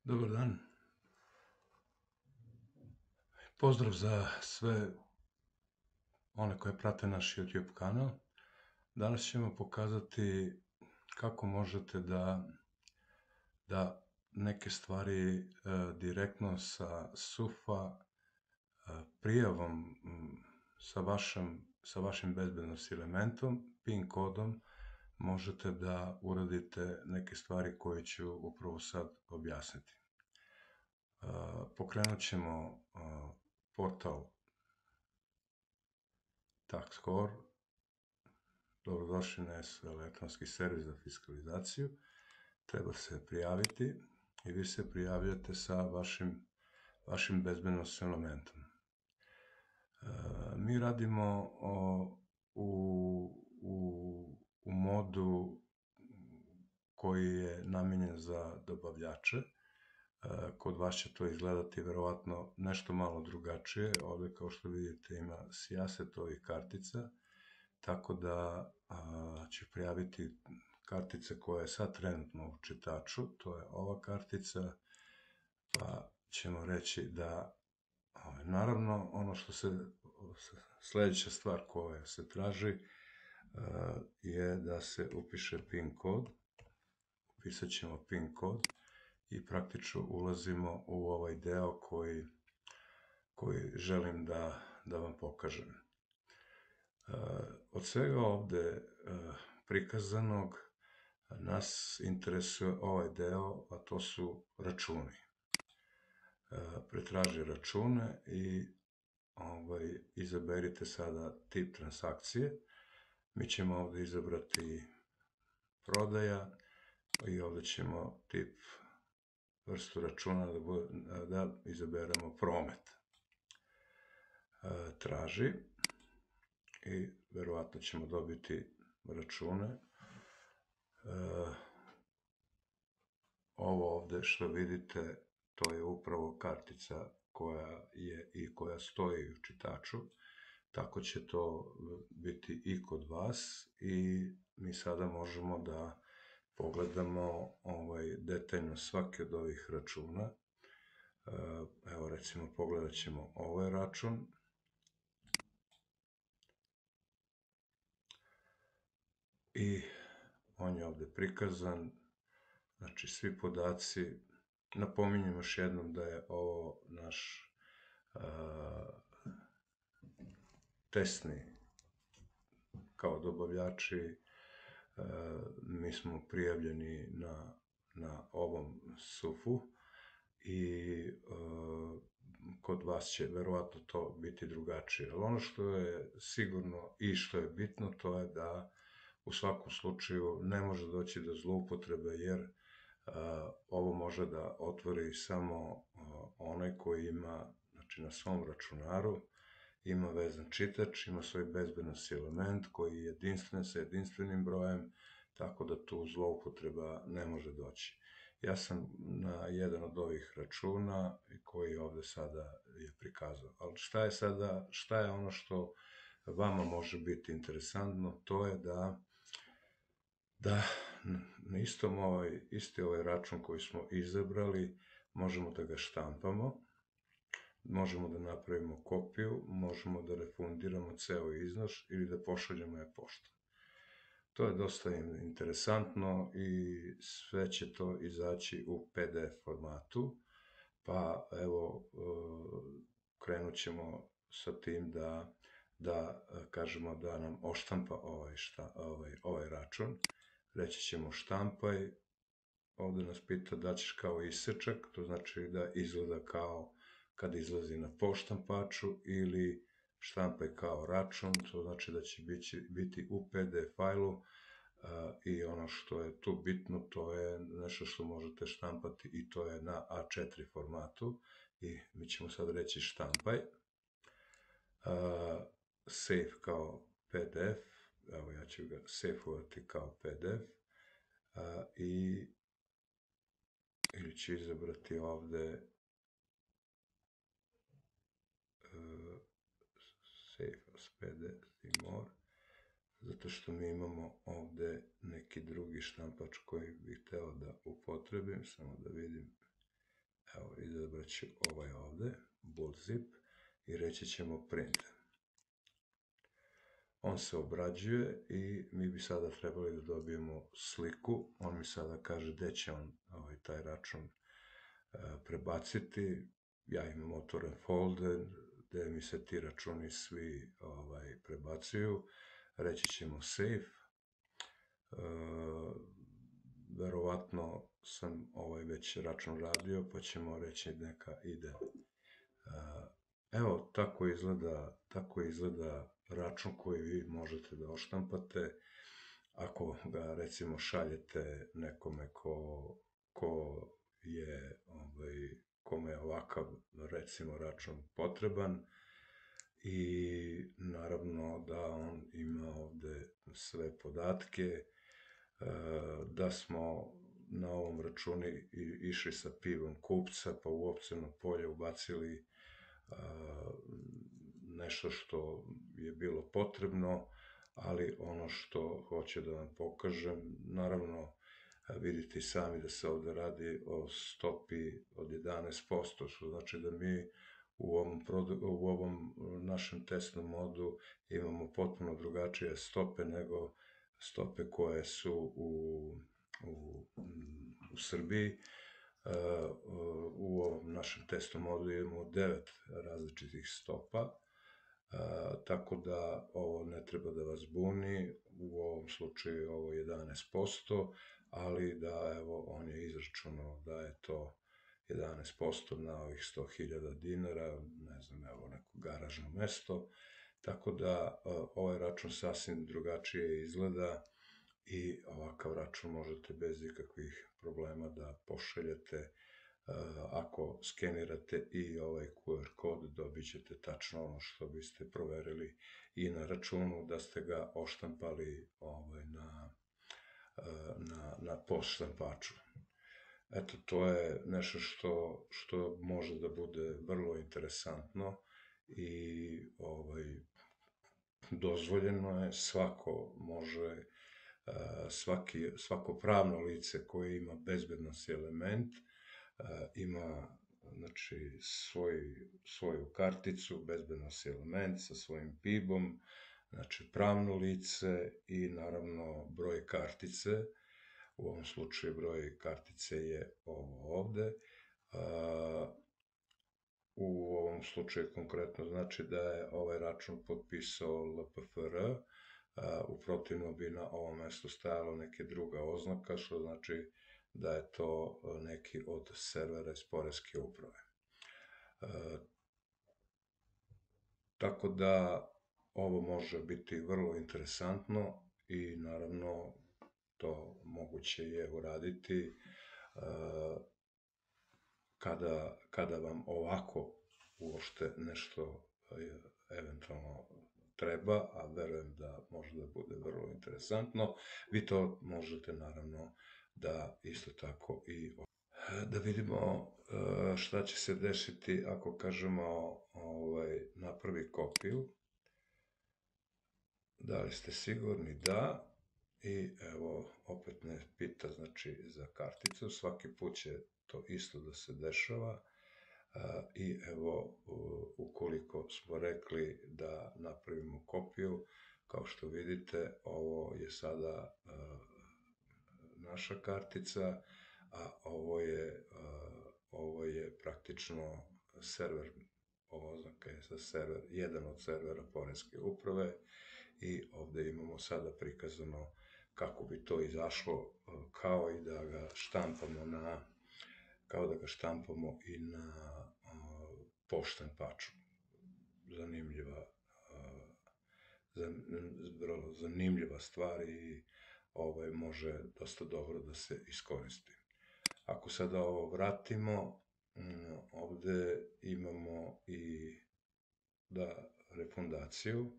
Dobar dan. Pozdrav za sve one koje prate naš YouTube kanal. Danas ćemo pokazati kako možete da neke stvari direktno sa SUF-a prijavom sa vašim bezbednosti elementom, PIN kodom, možete da uradite neke stvari koje ću upravo sad objasniti. Pokrenut ćemo portal TaxScore. Dobrodošli na elektronski servis za fiskalizaciju. Treba se prijaviti i vi se prijavljate sa vašim bezbednosnim elementom. Mi radimo u modu koji je namenjen za dobavljače. Kod vas će to izgledati verovatno nešto malo drugačije. Ovde, kao što vidite, ima sijaset ovih kartica, tako da ću prijaviti kartice koja je sad trenutno u čitaču. To je ova kartica, pa ćemo reći da naravno ono što sledeća stvar koja se traži je da se upiše PIN kod. Upisat ćemo PIN kod i praktično ulazimo u ovaj deo koji želim da vam pokažem. Od svega ovde prikazanog nas interesuje ovaj deo, a to su računi. Pretraži račune i izaberite sada tip transakcije. Mi ćemo ovde izabrati prodaja i ovde ćemo tip vrstu računa da izaberemo promet. Traži i verovatno ćemo dobiti račune. Ovo ovde što vidite, to je upravo kartica koja je i koja stoji u čitaču. Tako će to biti i kod vas i mi sada možemo da pogledamo detaljno svaki od ovih računa. Evo, recimo, pogledat ćemo ovaj račun. I on je ovde prikazan. Znači, svi podaci. Napominjem još jednom da je ovo naš testni kao dobavljači. Mi smo prijavljeni na ovom SUF-u i kod vas će verovatno to biti drugačije. Ali ono što je sigurno i što je bitno, to je da u svakom slučaju ne može doći do zloupotrebe, jer ovo može da otvori samo onaj koji ima, znači na svom računaru, ima vezan čitač, ima svoj bezbednosni element koji je jedinstven sa jedinstvenim brojem, tako da tu zloupotreba ne može doći. Ja sam na jedan od ovih računa koji ovde sada je prikazao. Ali šta je ono što vama može biti interesantno? To je da na isti ovaj račun koji smo izabrali možemo da ga štampamo, možemo da napravimo kopiju, možemo da refundiramo ceo iznos ili da pošaljemo je poštom. To je dosta interesantno i sve će to izaći u PDF formatu, pa evo, krenut ćemo sa tim da kažemo da nam oštampa ovaj račun. Reći ćemo štampaj, ovde nas pita da ćeš kao isečak, to znači da izgleda kao kad izlazi na poštampaču, ili štampaj kao račun, to znači da će biti u PDF fajlu. I ono što je tu bitno, to je nešto što možete štampati i to je na A4 formatu i mi ćemo sad reći štampaj, save kao PDF, evo ja ću ga save-ovati kao PDF ili ću izabrati ovde save as PDF i more, zato što mi imamo ovde neki drugi štampač koji bih hteo da upotrebim, samo da vidim Evo, izabrat ću ovaj ovde, bold zip, i reći ćemo print. On se obrađuje i mi bi sada trebali da dobijemo sliku. On mi sada kaže gde će on taj račun prebaciti. Ja imam otvoren folder gde mi se ti računi svi prebacuju. Reći ćemo save. Verovatno sam već račun radio, pa ćemo reći neka ide. Evo, tako izgleda račun koji vi možete da oštampate. Ako ga, recimo, šaljete nekome kome je ovakav, recimo, račun potreban, i naravno da on ima ovde sve podatke, da smo na ovom računu išli sa pivom kupca, pa u opciono polje ubacili nešto što je bilo potrebno, ali ono što hoću da vam pokažem, naravno, vidite i sami da se ovde radi o stopi od 11%, što znači da mi u ovom našem testnom modu imamo potpuno drugačije stope nego stope koje su u Srbiji. U ovom našem testnom modu imamo 9 različitih stopa, tako da ovo ne treba da vas buni, u ovom slučaju ovo je 11%, ali da, evo, on je izračunao da je to 11% na ovih 100.000 dinara, ne znam, evo, neko garažno mesto, tako da ovaj račun sasvim drugačije izgleda i ovakav račun možete bez ikakvih problema da pošaljete. Ako skenirate i ovaj QR kod, dobit ćete tačno ono što biste proverili i na računu da ste ga oštampali na post štampaču. Eto, to je nešto što može da bude vrlo interesantno i dozvoljeno je, svako može, svako pravno lice koje ima bezbednosni element ima, znači, svoju karticu, bezbednosni element sa svojim PIB-om, znači pravno lice i naravno broj kartice. U ovom slučaju broj kartice je ovo ovde. U ovom slučaju konkretno znači da je ovaj račun potpisao LPFR, u protivnom bi na ovom mestu stajalo neke druga oznaka, što znači da je to neki od servera iz Poreske uprave. Tako da ovo može biti vrlo interesantno i naravno to moguće je uraditi kada vam ovako uopšte nešto eventualno treba, a verujem da može da bude vrlo interesantno. Vi to možete naravno da isto tako i da vidimo šta će se desiti ako kažemo napravi kopiju. Da li ste sigurni? Da. I evo, opet me pita, znači, za karticu. Svaki put će to isto da se dešava. I evo, ukoliko smo rekli da napravimo kopiju, kao što vidite, ovo je sada naša kartica, a ovo je praktično server, ova oznaka je za server, jedan od servera Poreske uprave, i ovde imamo sada prikazano kako bi to izašlo, kao i da ga štampamo i na post štampaču. Zanimljiva stvar i može dosta dobro da se iskoristi. Ako sada ovo vratimo, ovde imamo i refundaciju.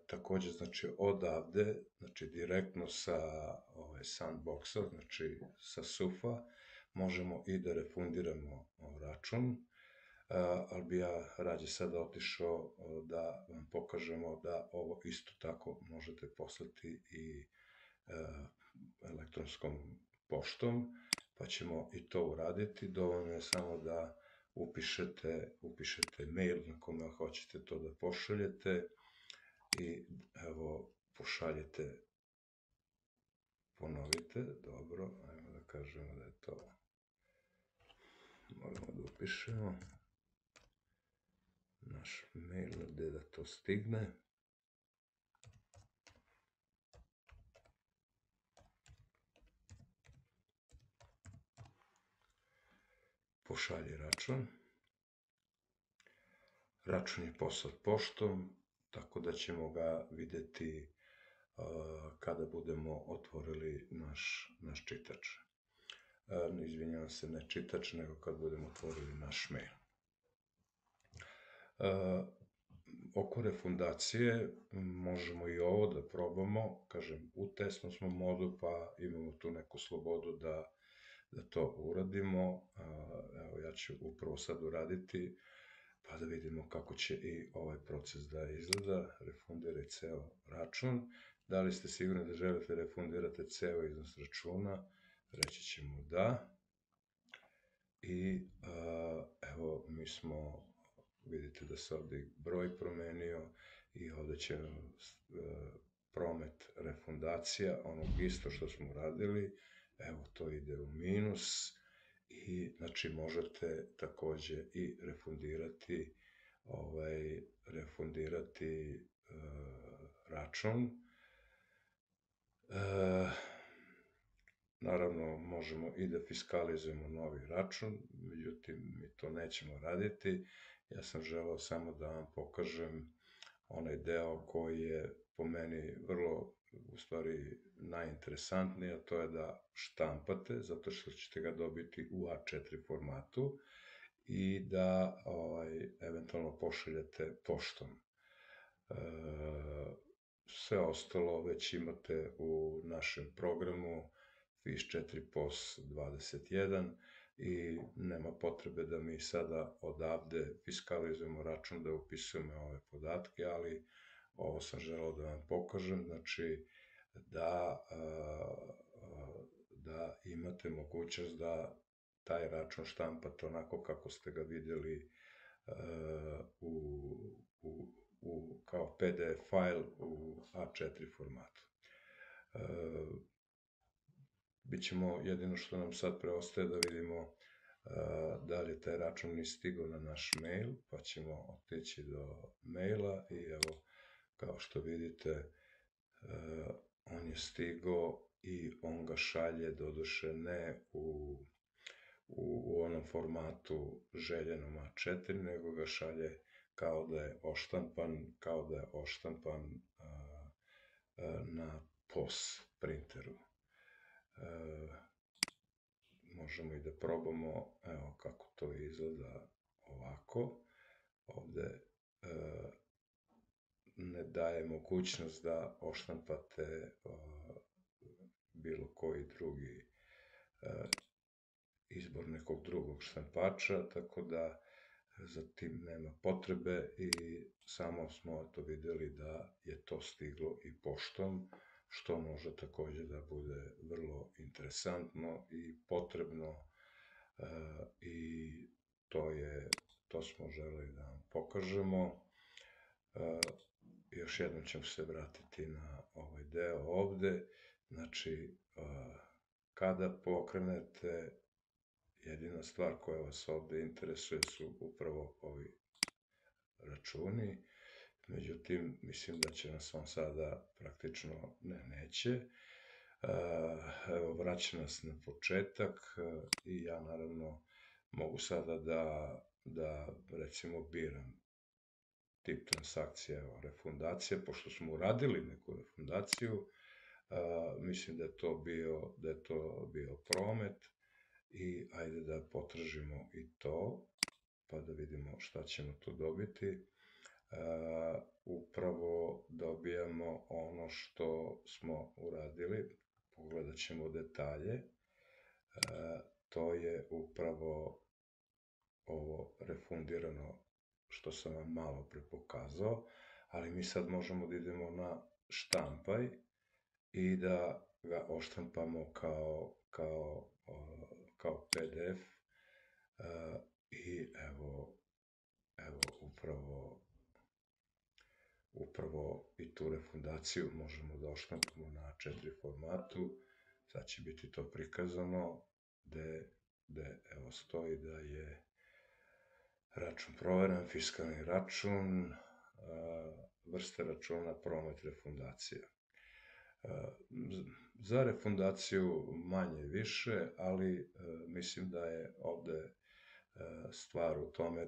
Takođe, znači, odavde, znači, direktno sa Sandboxa, znači, sa SUF-a, možemo i da refundiramo račun, ali bi ja rađe sada otišao da vam pokažemo da ovo isto tako možete poslati i elektronskom poštom. pa ćemo i to uraditi. Dovoljno je samo da upišete mail na kome hoćete to da pošaljete i evo pošaljete, ponovite, dobro, ajmo da kažemo da je to, moramo da upišemo naš mail gde da to stigne. Pošalji račun. Račun je poslat poštom, tako da ćemo ga videti kada budemo otvorili naš čitač. Izvinjavam se, ne čitač, nego kad budemo otvorili naš mail. Oko refundacije možemo i ovo da probamo, kažem, u testnom smo modu, pa imamo tu neku slobodu da to uradimo. Evo, ja ću upravo sad uraditi, pa da vidimo kako će i ovaj proces da izgleda. Refundiraj ceo račun. Da li ste sigurni da želite refundirate ceo iznos računa? Reći ćemo da. I evo, mi smo, vidite da se ovde broj promenio i ovde će promet refundacija, onog isto što smo radili, evo to ide u minus i znači možete takođe i refundirati račun. Naravno, možemo i da fiskalizujemo novi račun, međutim, mi to nećemo raditi. Ja sam želeo samo da vam pokažem onaj deo koji je po meni vrlo, u stvari, najinteresantniji, a to je da štampate, zato što ćete ga dobiti u A4 formatu i da eventualno pošaljete poštom. Sve ostalo već imate u našem programu FIS 4 POS 21 i nema potrebe da mi sada odavde fiskalizujemo račun, da upisujemo ove podatke, ali ovo sam želeo da vam pokažem, znači da imate mogućnost da taj račun štampate onako kako ste ga vidjeli kao PDF file u A4 formatu. Bićemo, jedino što nam sad preostaje da vidimo da li je taj račun stigao na naš mail, pa ćemo otići do maila i evo, kao što vidite, on je stigao i on ga šalje, doduše ne u onom formatu željenom A4, nego ga šalje kao da je oštampan na POS printeru. Možemo i da probamo, evo kako to izgleda ovako. Ovde ne daje mogućnost da oštampate bilo koji drugi izbor nekog drugog štampača, tako da za tim nema potrebe i samo smo to videli da je to stiglo i poštom, što može takođe da bude vrlo interesantno i potrebno i to smo želeli da vam pokažemo. Još jednom ćemo se vratiti na ovaj deo ovde. Znači, kada pokrenete, jedina stvar koja vas ovde interesuje su upravo ovi računi. Međutim, mislim da će nas on sada praktično, neće. Evo, vraća nas na početak i ja naravno mogu sada da recimo biram tip transakcije, evo, refundacija, pošto smo uradili neku refundaciju, mislim da je to bio promet i ajde da potražimo i to, pa da vidimo šta ćemo tu dobiti. Upravo dobijamo ono što smo uradili, pogledat ćemo detalje, to je upravo ovo refundirano što sam vam malo pre pokazao, ali mi sad možemo da idemo na štampaj i da ga oštampamo kao kao PDF i evo upravo i tu refundaciju možemo da oštampamo na A4 formatu. Sad će biti to prikazano gde evo stoji da je račun proveren, fiskalni račun, vrste računa, promet, refundacija. Za refundaciju manje više, ali mislim da je ovde stvar u tome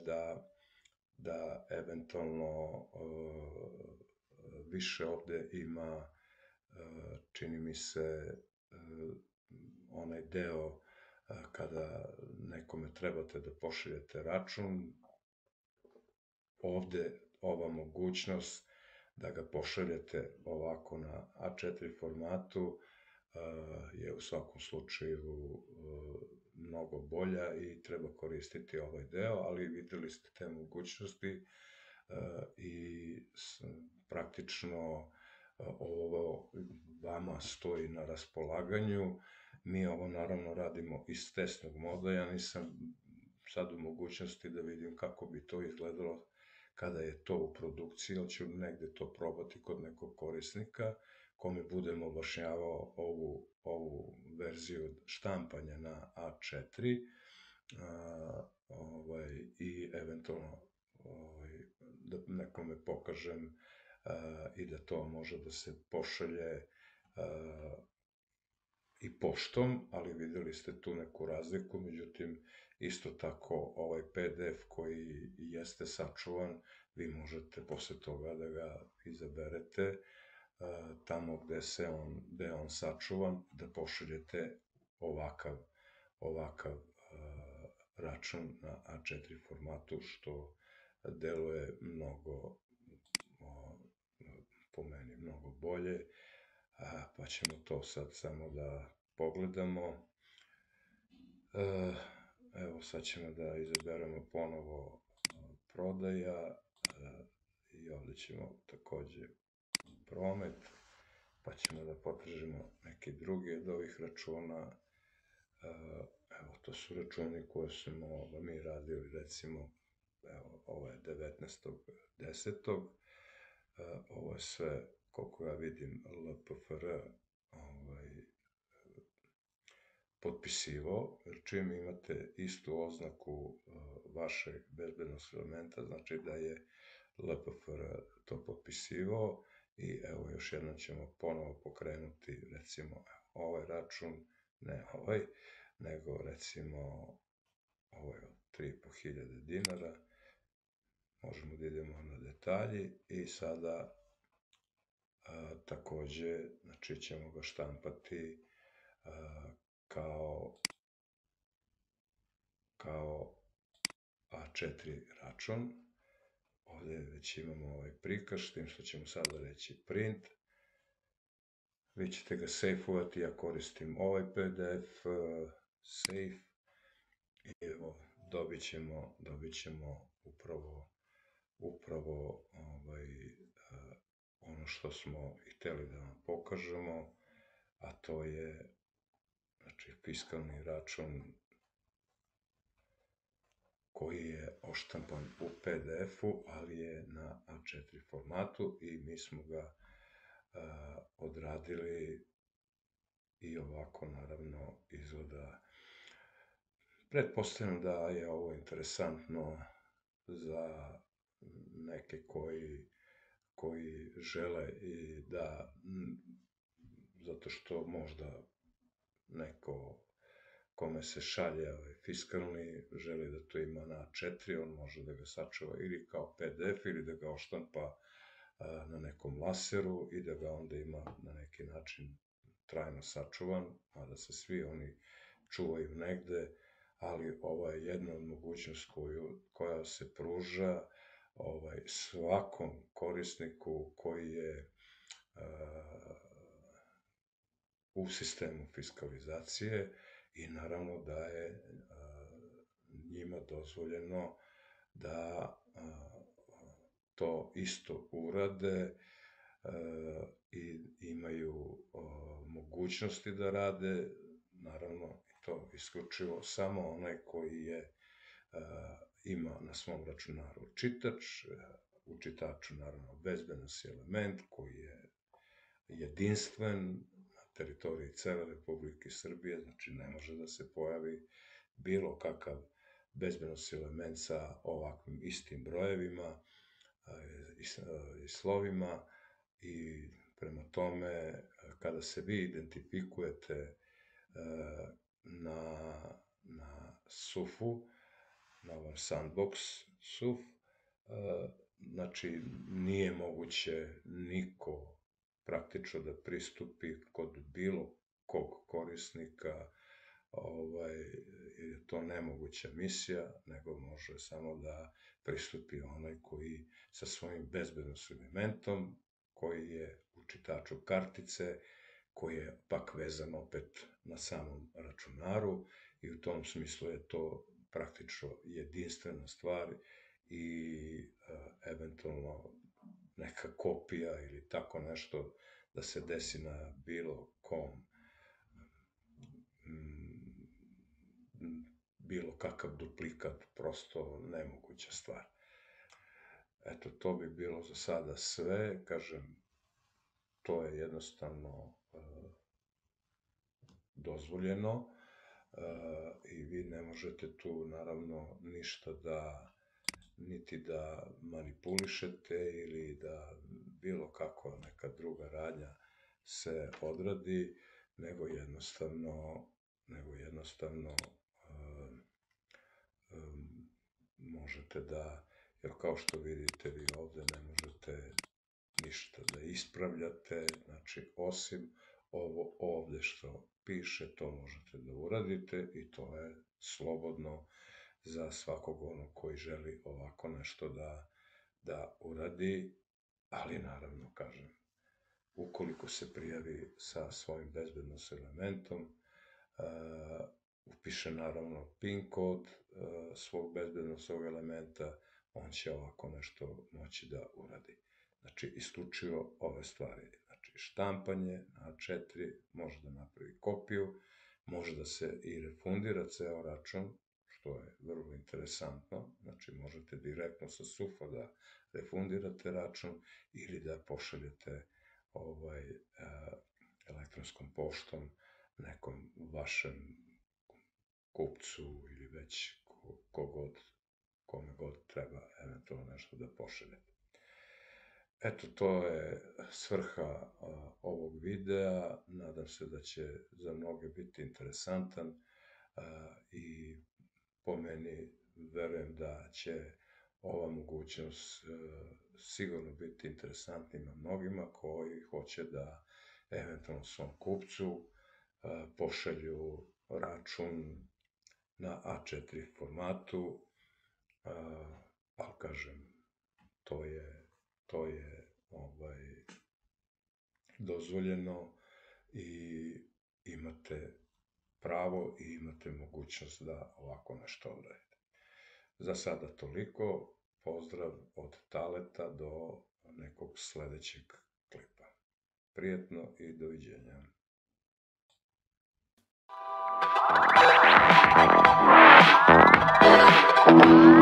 da eventualno više ovde ima, čini mi se, onaj deo kada nekome trebate da pošaljete račun, ovde ova mogućnost da ga pošaljete ovako na A4 formatu je u svakom slučaju mnogo bolja i treba koristiti ovaj deo, ali videli ste te mogućnosti i praktično ovo vama stoji na raspolaganju. Mi ovo naravno radimo iz testnog moda, ja nisam sad u mogućnosti da vidim kako bi to izgledalo kada je to u produkciji, ali ću negde to probati kod nekog korisnika kome budem objašnjavao ovu verziju štampanja na A4 i eventualno da nekome pokažem i da to može da se pošalje i poštom, ali videli ste tu neku razliku, međutim, isto tako ovaj PDF koji jeste sačuvan, vi možete posle toga da ga izaberete tamo gde je on sačuvan, da pošaljete ovakav račun na A4 formatu, što deluje mnogo, po meni, mnogo bolje, pa ćemo to sad samo da pogledamo. Evo, sad ćemo da izaberemo ponovo prodaja i ovde ćemo takođe promet, pa ćemo da potražimo neki drugi od ovih računa. Evo, to su računi koje smo mi radili, recimo, evo, ovo je 19.10. Ovo je sve, koliko ja vidim, LPFR potpisivao, jer čim imate istu oznaku vašeg bezbednosnog elementa, znači da je LPFR to potpisivao. I evo, još jednom ćemo ponovo pokrenuti, recimo, ovaj račun, ne ovaj, nego recimo ovaj od 3.500 dinara. Možemo da idemo na detalji i sada takođe, znači, ćemo ga štampati kao A4 račun. Ovde već imamo ovaj prikaz, s tim što ćemo sada reći print. Vi ćete ga sejfovati, ja koristim ovaj PDF, save, i evo, dobit ćemo upravo ono što smo i hteli da vam pokažemo, a to je, znači, fiskalni račun koji je oštampan u PDF-u, ali je na A4 formatu i mi smo ga odradili i ovako naravno izgleda. Pretpostavljam da je ovo interesantno za neke koji žele i da, zato što možda neko kome se šalje fiskalni, želi da to ima na A4, on može da ga sačuva ili kao PDF ili da ga oštampa na nekom laseru i da ga onda ima na neki način trajno sačuvan, mada se svi oni čuvaju negde, ali ovo je jedna od mogućnosti koja se pruža svakom korisniku koji je u sistemu fiskalizacije i naravno da je njima dozvoljeno da to isto urade i imaju mogućnosti da rade, naravno i to isključivo samo onaj koji je ima na svom računaru čitač, u čitaču naravno bezbednosni element koji je jedinstven na teritoriji cele Republike Srbije, znači ne može da se pojavi bilo kakav bezbednosni element sa ovakvim istim brojevima i slovima, i prema tome kada se vi identifikujete na SUF-u, na ovom Sandbox SUF, znači nije moguće niko praktično da pristupi kod bilo kog korisnika, je to nemoguća misija, nego može samo da pristupi onaj koji sa svojim bezbednosnim elementom, koji je u čitaču kartice, koji je pak vezan opet na samom računaru, i u tom smislu je to praktično jedinstvena stvar i eventualno neka kopija ili tako nešto da se desi na bilo kom, bilo kakav duplikat, prosto nemoguća stvar. Eto, to bi bilo za sada sve, kažem, to je jednostavno dozvoljeno i vi ne možete tu naravno ništa niti da manipulišete ili da bilo kako neka druga radnja se odradi, nego jednostavno možete da, jer kao što vidite vi ovde ne možete ništa da ispravljate, znači osim ovo ovde što piše, to možete da uradite i to je slobodno za svakog onog koji želi ovako nešto da uradi, ali naravno, kažem, ukoliko se prijavi sa svojim bezbednosnim elementom, upiše naravno PIN kod svog bezbednosnog elementa, on će ovako nešto moći da uradi. Znači, isključivo ove stvari. Znači, štampanje na A4, može da napravi kopiju, može da se i refundira ceo račun, što je vrlo interesantno. Znači, možete direktno sa SUF-a da refundirate račun ili da pošaljete elektronskom poštom nekom vašem kupcu ili već kome god treba eventualno nešto da pošaljete. Eto, to je svrha ovog videa, nadam se da će za mnoge biti interesantan i po meni verujem da će ova mogućnost sigurno biti interesantnima mnogima koji hoće da eventualno svom kupcu pošalju račun na A4 formatu, ali kažem, to je dozvoljeno i imate pravo i imate mogućnost da ovako nešto odradite. Za sada toliko, pozdrav od Taleta do nekog sledećeg klipa. Prijetno i doviđenja. Thank you.